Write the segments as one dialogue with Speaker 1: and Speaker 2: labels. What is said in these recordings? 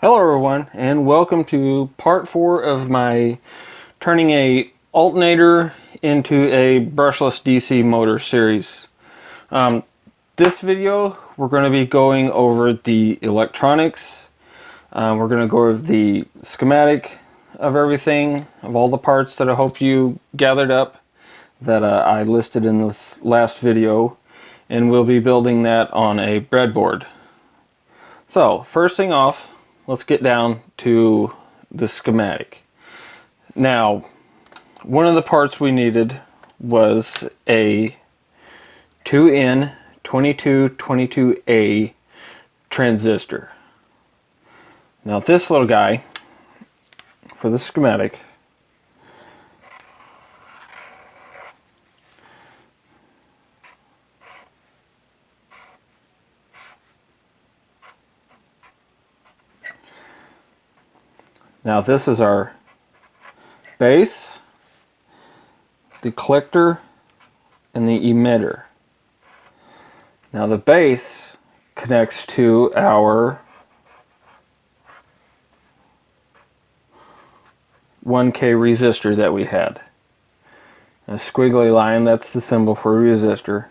Speaker 1: Hello everyone, and welcome to part 4 of my turning a alternator into a brushless DC motor series. This video we're going to be going over the electronics. We're going to go over the schematic of everything, of all the parts that I hope you gathered up that I listed in this last video, and we'll be building that on a breadboard. So first thing off, let's get down to the schematic. Now, one of the parts we needed was a 2N 2222A transistor. Now this little guy, for the schematic, now this is our base, the collector, and the emitter. Now the base connects to our 1K resistor that we had. A squiggly line, that's the symbol for a resistor.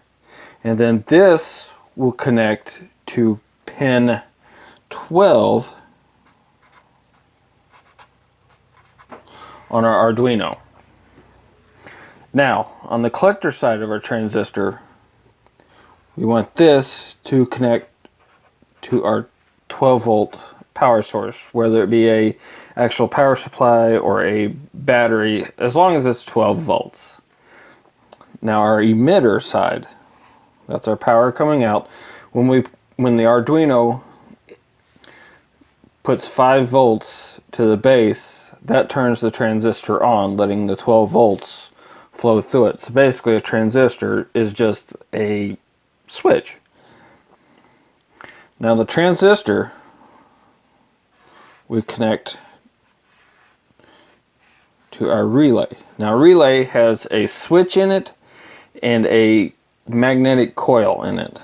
Speaker 1: And then this will connect to pin 12 on our Arduino. Now, on the collector side of our transistor, we want this to connect to our 12 volt power source, whether it be a actual power supply or a battery, as long as it's 12 volts. Now our emitter side, that's our power coming out. When the Arduino puts 5 volts to the base, that turns the transistor on, letting the 12 volts flow through it. So basically a transistor is just a switch. Now the transistor we connect to our relay. Now relay has a switch in it and a magnetic coil in it.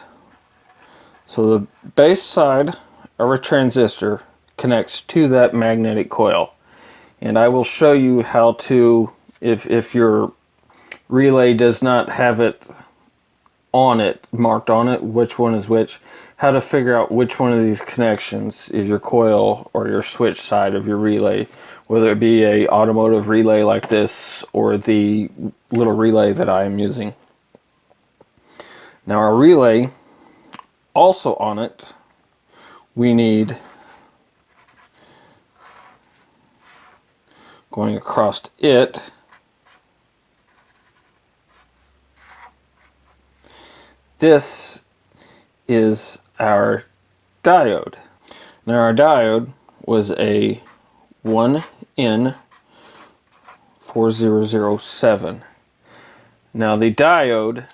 Speaker 1: So the base side of our transistor connects to that magnetic coil. And I will show you how to, if your relay does not have it on it, marked on it, which one is which, how to figure out which one of these connections is your coil or your switch side of your relay, whether it be a automotive relay like this or the little relay that I am using. Now our relay, also on it, we need, going across it, this is our diode. Now our diode was a 1N4007. Now the diode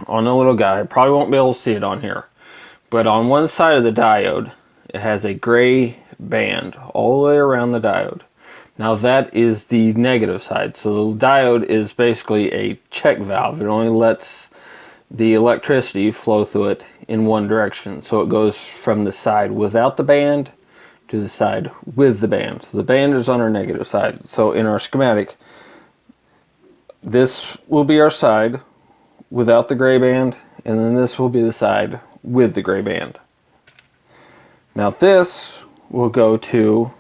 Speaker 1: on the little guy, I probably won't be able to see it on here, but on one side of the diode it has a gray band all the way around the diode. Now that is the negative side. So the diode is basically a check valve. It only lets the electricity flow through it in one direction. So it goes from the side without the band to the side with the band. So the band is on our negative side. So in our schematic, this will be our side without the gray band, and then this will be the side with the gray band. Now this will go to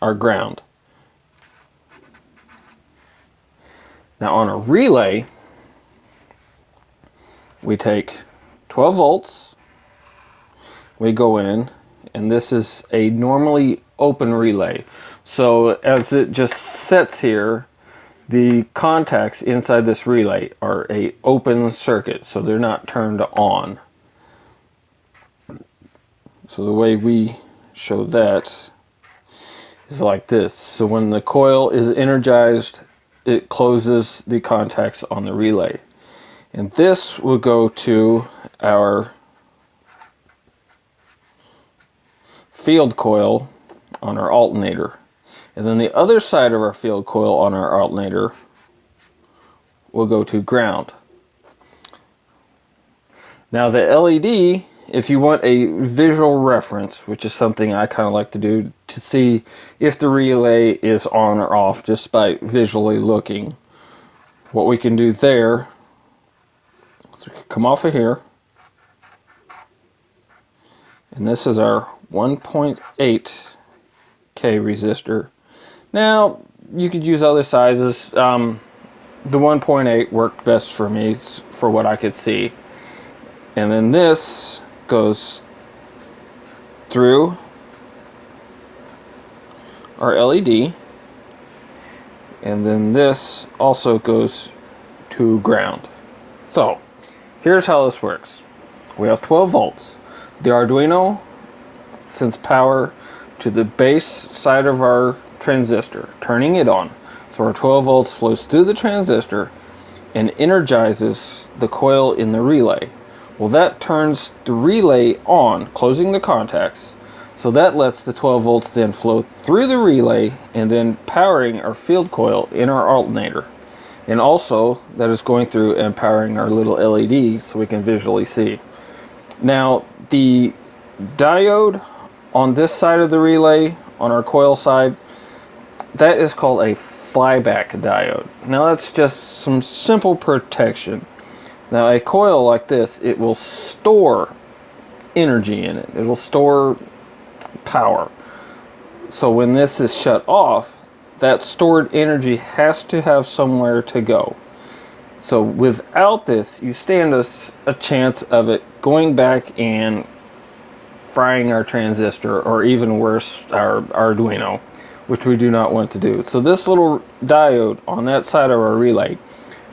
Speaker 1: our ground. Now on a relay, we take 12 volts, we go in, and this is a normally open relay. So as it just sits here, the contacts inside this relay are a open circuit, so they're not turned on. So the way we show that is like this. So when the coil is energized, it closes the contacts on the relay. And this will go to our field coil on our alternator. And then the other side of our field coil on our alternator will go to ground. Now the LED if you want a visual reference, which is something I kind of like to do, to see if the relay is on or off just by visually looking, what we can do there is we can come off of here, and this is our 1.8K resistor. Now, you could use other sizes. The 1.8 worked best for me for what I could see. And then this goes through our LED, and then this also goes to ground. So here's how this works. We have 12 volts. The Arduino sends power to the base side of our transistor, turning it on. So our 12 volts flows through the transistor and energizes the coil in the relay. Well, that turns the relay on, closing the contacts. So that lets the 12 volts then flow through the relay and then powering our field coil in our alternator. And also that is going through and powering our little LED so we can visually see. Now, the diode on this side of the relay, on our coil side, that is called a flyback diode. Now that's just some simple protection. Now a coil like this, it will store energy in it. It will store power. So when this is shut off, that stored energy has to have somewhere to go. So without this, you stand a chance of it going back and frying our transistor, or even worse, our Arduino, which we do not want to do. So this little diode on that side of our relay,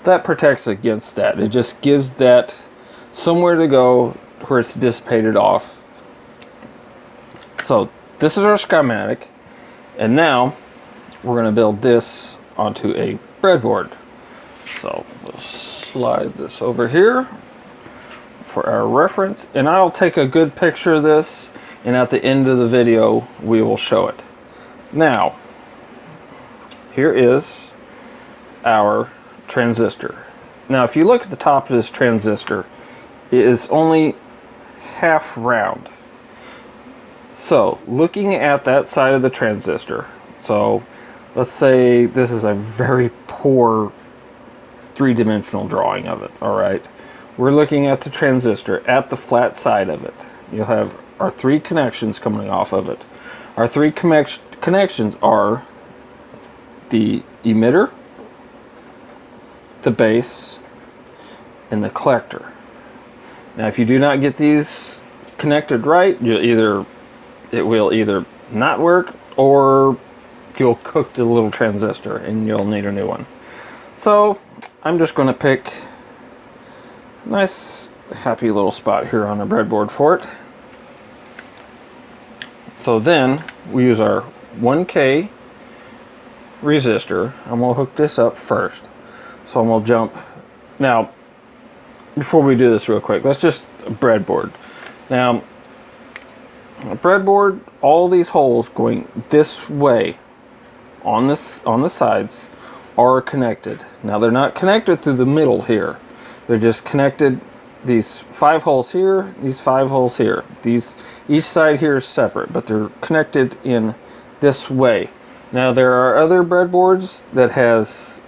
Speaker 1: that protects against that. It just gives that somewhere to go where it's dissipated off. So this is our schematic, and now we're going to build this onto a breadboard. So we'll slide this over here for our reference, and I'll take a good picture of this, and at the end of the video we will show it. Now, here is our transistor. Now, if you look at the top of this transistor, it is only half round. So, looking at that side of the transistor, so let's say this is a very poor three-dimensional drawing of it, all right? We're looking at the transistor at the flat side of it. You'll have our three connections coming off of it. Our three connections are the emitter, the base, and the collector. Now, if you do not get these connected right, it will either not work, or you'll cook the little transistor and you'll need a new one. So I'm just going to pick a nice happy little spot here on the breadboard for it. So then we use our 1K resistor. I'm going to hook this up first. So I'm going to jump. Now, before we do this real quick, let's just breadboard. Now, a breadboard, all these holes going this way on the sides are connected. Now, they're not connected through the middle here. They're just connected, these 5 holes here, these 5 holes here. Each side here is separate, but they're connected in this way. Now, there are other breadboards that has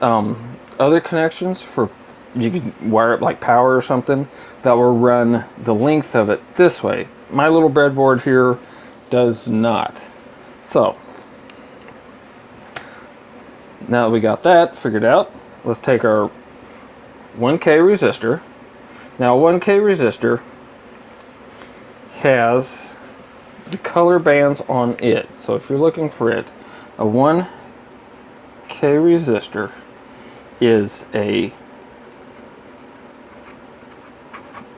Speaker 1: other connections for, you can wire it like power or something, that will run the length of it this way. My little breadboard here does not. So, now that we got that figured out, let's take our 1K resistor. Now, 1K resistor has the color bands on it. So if you're looking for it, a 1K resistor is a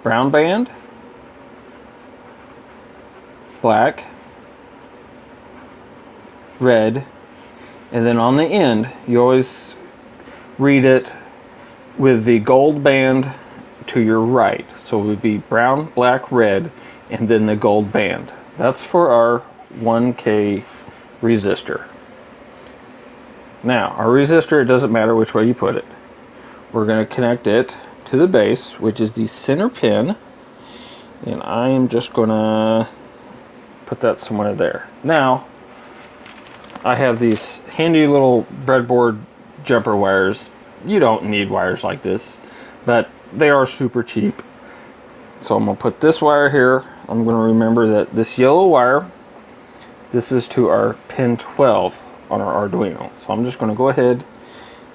Speaker 1: brown band, black, red, and then on the end you always read it with the gold band to your right. So it would be brown, black, red, and then the gold band. That's for our 1K resistor. Now, our resistor, it doesn't matter which way you put it. We're going to connect it to the base, which is the center pin, And I'm just gonna put that somewhere there. Now, I have these handy little breadboard jumper wires. You don't need wires like this, but they are super cheap. So I'm gonna put this wire here. I'm gonna remember that this yellow wire, this is to our pin 12 on our Arduino. So I'm just gonna go ahead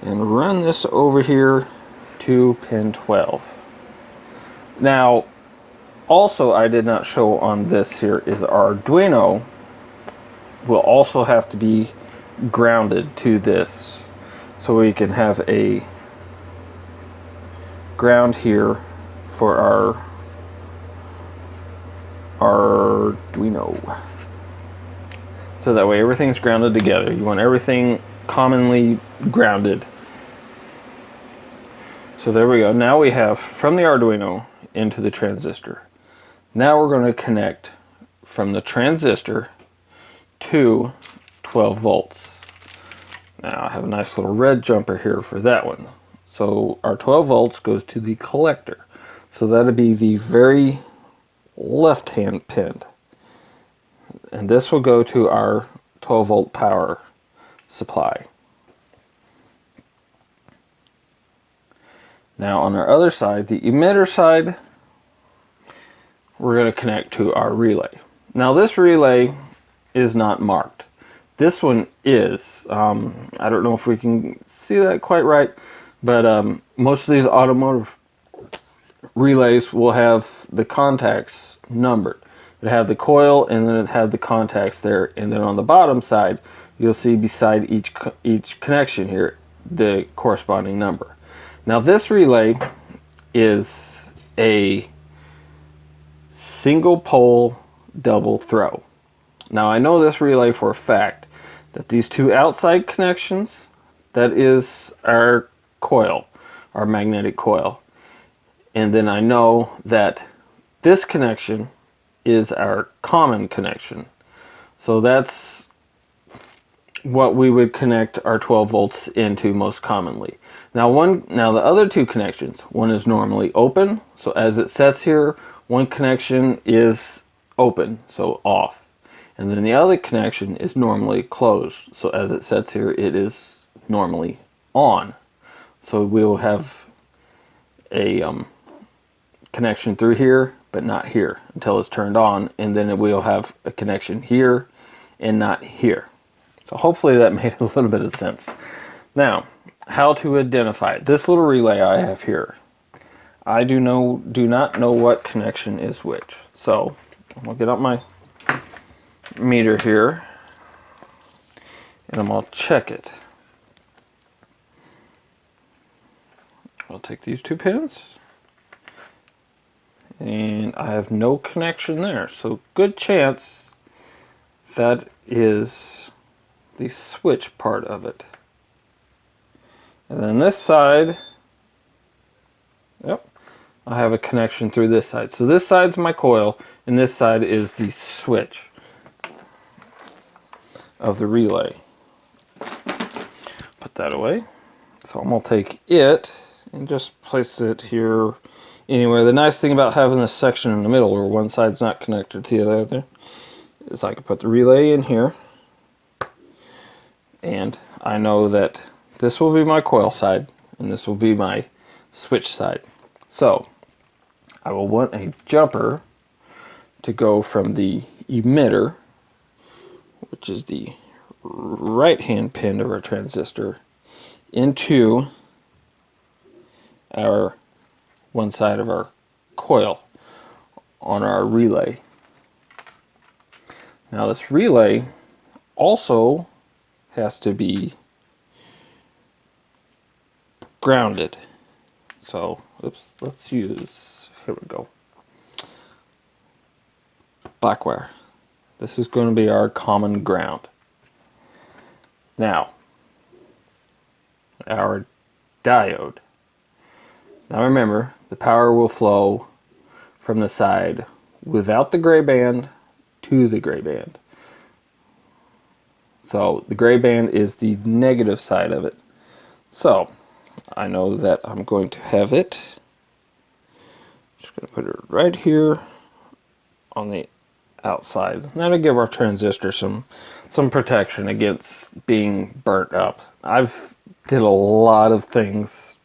Speaker 1: and run this over here to pin 12. Now, also I did not show on this here is our Arduino will also have to be grounded to this. So we can have a ground here for our Arduino. So that way everything's grounded together. You want everything commonly grounded. So there we go. Now we have from the Arduino into the transistor. Now we're going to connect from the transistor to 12 volts. Now I have a nice little red jumper here for that one. So our 12 volts goes to the collector. So that'll be the very left hand pin. And this will go to our 12 volt power supply. Now on our other side, the emitter side, we're going to connect to our relay. Now this relay is not marked. This one is. I don't know if we can see that quite right, but most of these automotive relays will have the contacts numbered. It have the coil, and then it have the contacts there, and then on the bottom side you'll see beside each connection here the corresponding number. Now this relay is a single pole double throw. Now I know this relay for a fact that these two outside connections, that is our coil, our magnetic coil. And then I know that this connection is our common connection. So that's what we would connect our 12 volts into most commonly. Now the other two connections, one is normally open, so as it sets here, one connection is open, so off. And then the other connection is normally closed, so as it sets here, it is normally on. So we'll have a connection through here, but not here until it's turned on, and then we'll have a connection here and not here. So hopefully that made a little bit of sense. Now, how to identify it. This little relay I have here, I do not know what connection is which. So I'm gonna get out my meter here and I'm gonna check it. I'll take these two pins, and I have no connection there, so good chance that is the switch part of it. And then this side, yep, I have a connection through this side. So this side's my coil, and this side is the switch of the relay. Put that away. So I'm going to take it and just place it here anywhere. The nice thing about having this section in the middle where one side's not connected to the other is I can put the relay in here, and I know that this will be my coil side and this will be my switch side. So I will want a jumper to go from the emitter, which is the right hand pin of our transistor, into our one side of our coil on our relay. Now this relay also has to be grounded. So, oops, let's use, here we go, black wire. This is going to be our common ground. Now, our diode. Now remember, the power will flow from the side without the gray band to the gray band. So the gray band is the negative side of it. So I know that I'm going to have it. Just going to put it right here on the outside. That'll give our transistor some protection against being burnt up. I've did a lot of things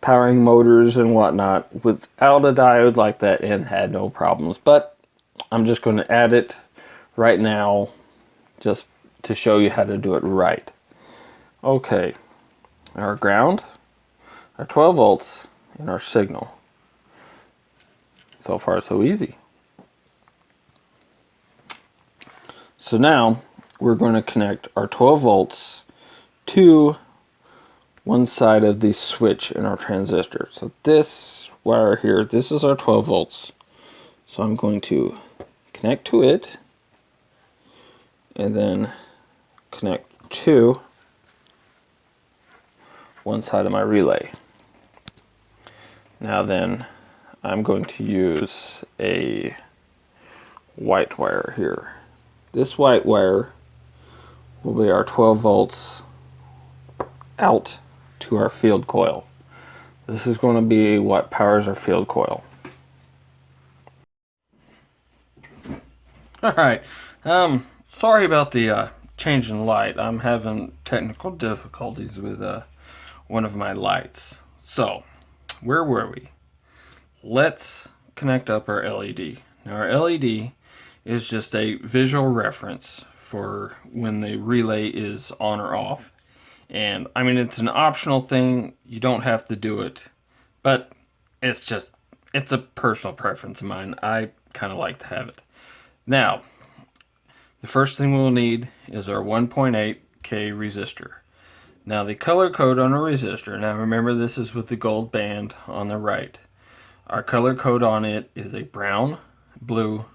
Speaker 1: powering motors and whatnot without a diode like that and had no problems. But I'm just going to add it right now just to show you how to do it right. Okay, our ground, our 12 volts, and our signal. So far so easy. So now we're going to connect our 12 volts to one side of the switch in our transistor. So this wire here, this is our 12 volts. So I'm going to connect to it and then connect to one side of my relay. Now then, I'm going to use a white wire here. This white wire will be our 12 volts out to our field coil. This is going to be what powers our field coil. Alright, sorry about the change in light. I'm having technical difficulties with one of my lights. So, where were we? Let's connect up our LED. Now our LED is just a visual reference for when the relay is on or off. And I mean, it's an optional thing. You don't have to do it, but it's a personal preference of mine. I kind of like to have it. Now, the first thing we'll need is our 1.8K resistor. Now the color code on a resistor, now remember this is with the gold band on the right. Our color code on it is a brown, blue,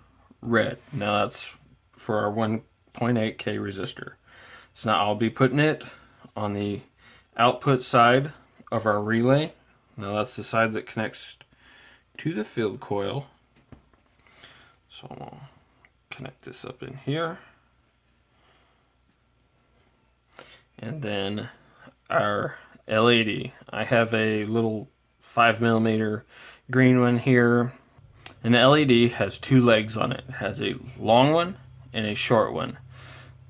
Speaker 1: red. Now that's for our 1.8K resistor. So now I'll be putting it on the output side of our relay. Now that's the side that connects to the field coil. So I'll connect this up in here. And then our LED. I have a little 5mm green one here. And the LED has two legs on it. It has a long one and a short one.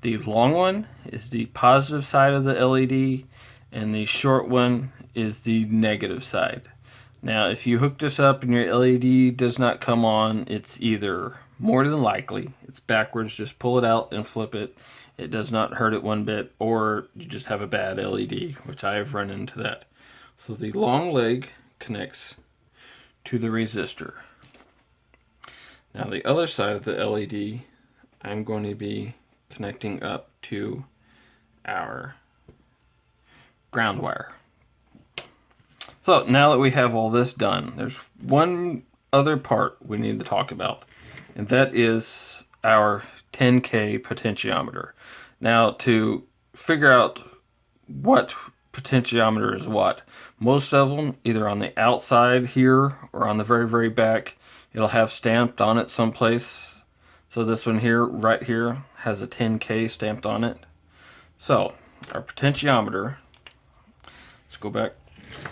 Speaker 1: The long one is the positive side of the LED, and the short one is the negative side. Now, if you hook this up and your LED does not come on, it's either more than likely it's backwards. Just pull it out and flip it. It does not hurt it one bit, or you just have a bad LED, which I have run into that. So the long leg connects to the resistor. Now the other side of the LED, I'm going to be connecting up to our ground wire. So now that we have all this done, there's one other part we need to talk about, and that is our 10K potentiometer. Now, to figure out what potentiometer is what, most of them, either on the outside here or on the very, very back, it'll have stamped on it someplace. So this one here, right here, has a 10K stamped on it. So, our potentiometer, let's go back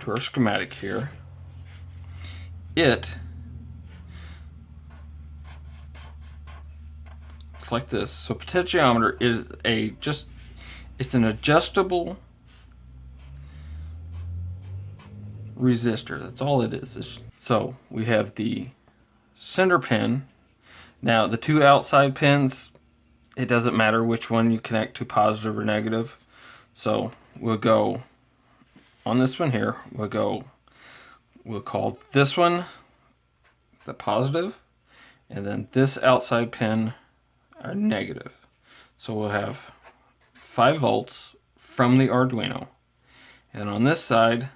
Speaker 1: to our schematic here. It's like this. So potentiometer is it's an adjustable resistor. That's all it is. So we have the center pin. Now the two outside pins, it doesn't matter which one you connect to, positive or negative. So we'll go on this one here. We'll call this one the positive, and then this outside pin our negative. So we'll have 5 volts from the Arduino, and on this side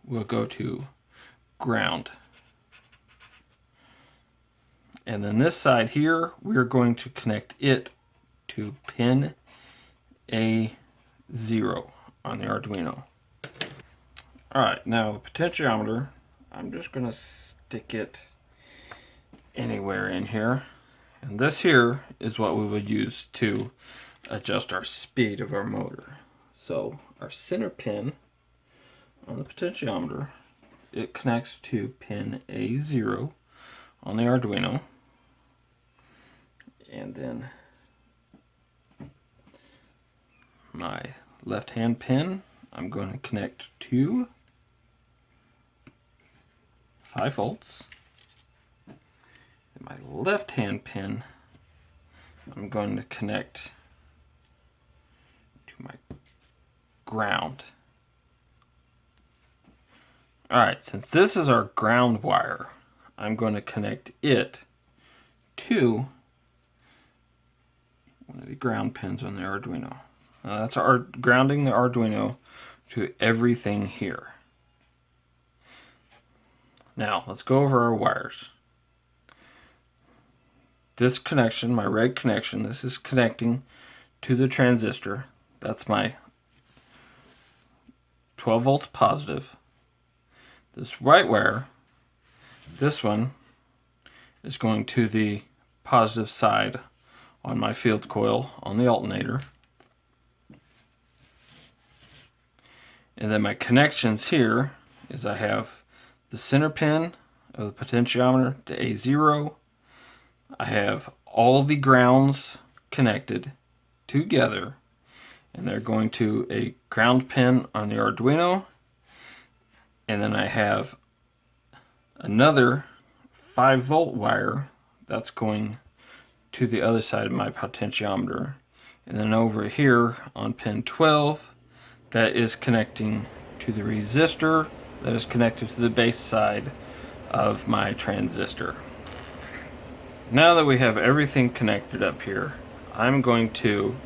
Speaker 1: we'll go to ground. And then this side here, we're going to connect it to pin A0 on the Arduino. Alright, now the potentiometer, I'm just going to stick it anywhere in here. And this here is what we would use to adjust our speed of our motor. So our center pin on the potentiometer, it connects to pin A0 on the Arduino. And then my left hand pin, I'm going to connect to 5 volts. And my left hand pin, I'm going to connect to my ground. Alright, since this is our ground wire, I'm going to connect it to one of the ground pins on the Arduino. Now that's our grounding the Arduino to everything here. Now let's go over our wires. This connection, my red connection, this is connecting to the transistor. That's my 12 volts positive. This white wire, this one, is going to the positive side on my field coil on the alternator. And then my connections here is I have the center pin of the potentiometer to A0. I have all the grounds connected together, and they're going to a ground pin on the Arduino. And then I have another 5 volt wire that's going to the other side of my potentiometer. And then over here on pin 12, that is connecting to the resistor that is connected to the base side of my transistor. Now that we have everything connected up here, I'm going to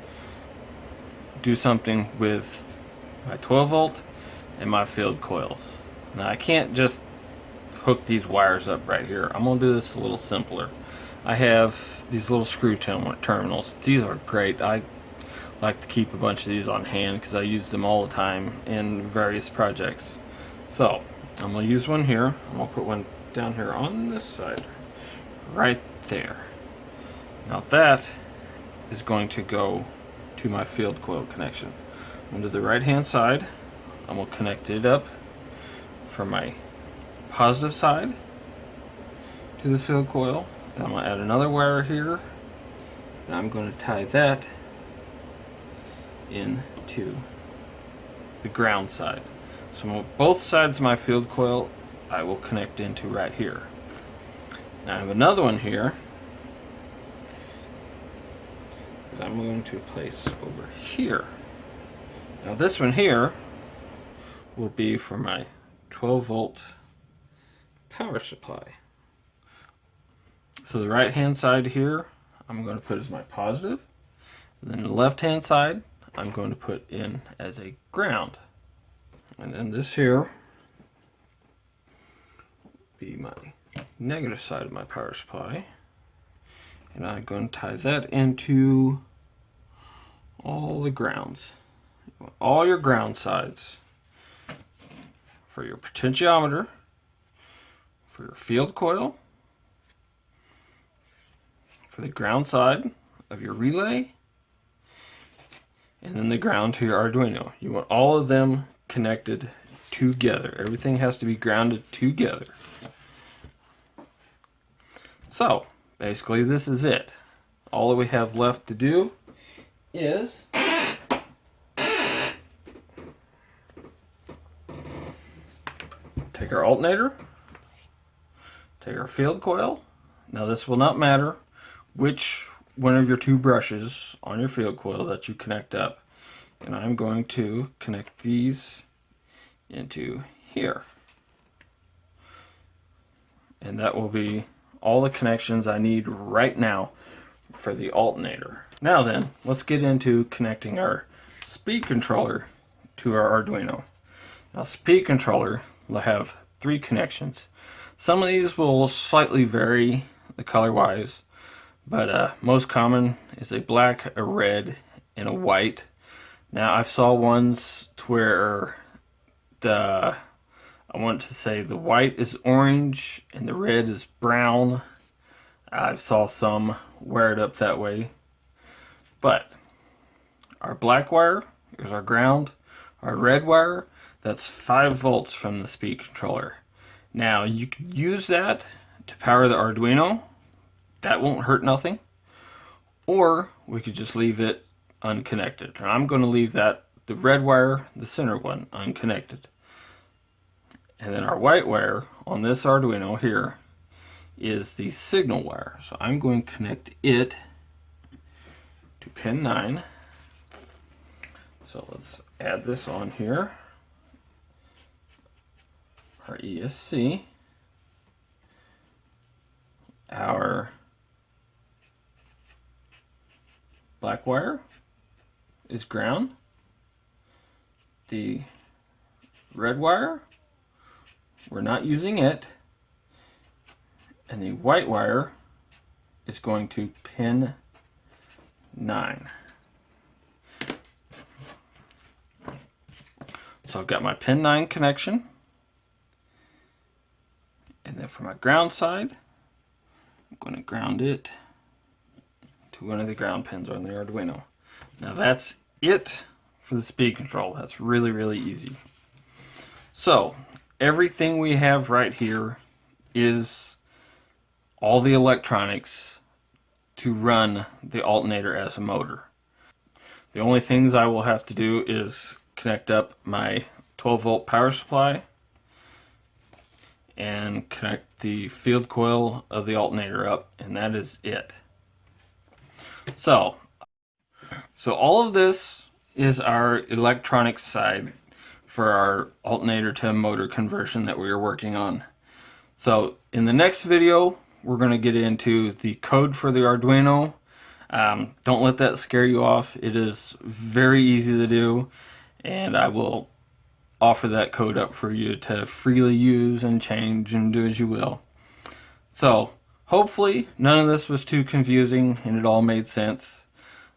Speaker 1: do something with my 12 volt and my field coils. Now I can't just hook these wires up right here. I'm going to do this a little simpler. I have these little screw terminals. These are great. I like to keep a bunch of these on hand because I use them all the time in various projects. So I'm going to use one here. I'm going to put one down here on this side, right there. Now that is going to go to my field coil connection. Onto the right hand side, I'm going to connect it up from my positive side to the field coil. Then I'm going to add another wire here, and I'm going to tie that into the ground side. So both sides of my field coil I will connect into right here. Now I have another one here that I'm going to place over here. Now this one here will be for my 12 volt power supply. So the right hand side here I'm going to put as my positive, and then the left hand side I'm going to put in as a ground. And then this here will be my negative side of my power supply, and I'm going to tie that into all the grounds. All your ground sides for your potentiometer, for your field coil, for the ground side of your relay, and then the ground to your Arduino. You want all of them connected together. Everything has to be grounded together. So basically this is it. All that we have left to do is take our alternator, take our field coil. Now this will not matter which one of your two brushes on your field coil that you connect up. And I'm going to connect these into here. And that will be all the connections I need right now for the alternator. Now then, let's get into connecting our speed controller to our Arduino. Now speed controller will have 3 connections. Some of these will slightly vary the color wise, but most common is a black, a red, and a white. Now I saw ones to where I want to say the white is orange and the red is brown. I saw some wear it up that way. But our black wire is our ground. Our red wire, that's 5 volts from the speed controller. Now you can use that to power the Arduino. That won't hurt nothing. or we could just leave it unconnected. And I'm going to leave that, the red wire, the center one, unconnected. And then our white wire on this Arduino here is the signal wire. So I'm going to connect it to pin 9. So let's add this on here. Our ESC. Our black wire is ground. The red wire, we're not using it. And the white wire is going to pin 9. So I've got my pin 9 connection. And then for my ground side, I'm going to ground it to one of the ground pins on the Arduino. Now that's it for the speed control. That's really, really easy. So everything we have right here is all the electronics to run the alternator as a motor. The only things I will have to do is connect up my 12-volt power supply and connect the field coil of the alternator up, and that is it. So all of this is our electronics side for our alternator to motor conversion that we are working on. So in the next video, we're going to get into the code for the Arduino. Don't let that scare you off. It is very easy to do, and I will offer that code up for you to freely use and change and do as you will. So hopefully none of this was too confusing and it all made sense.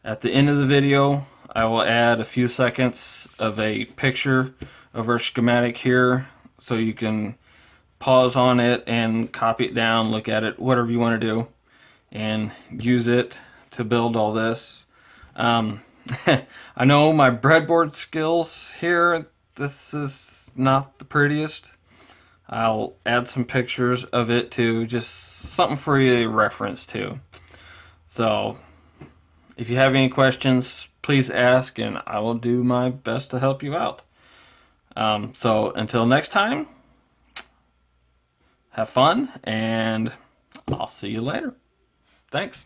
Speaker 1: At the end of the video, I will add a few seconds of a picture of our schematic here so you can pause on it and copy it down, look at it, whatever you want to do, and use it to build all this. I know my breadboard skills here, this is not the prettiest. I'll add some pictures of it too, just something for you to reference to. So if you have any questions, please ask and I will do my best to help you out. So until next time, have fun, and I'll see you later. Thanks.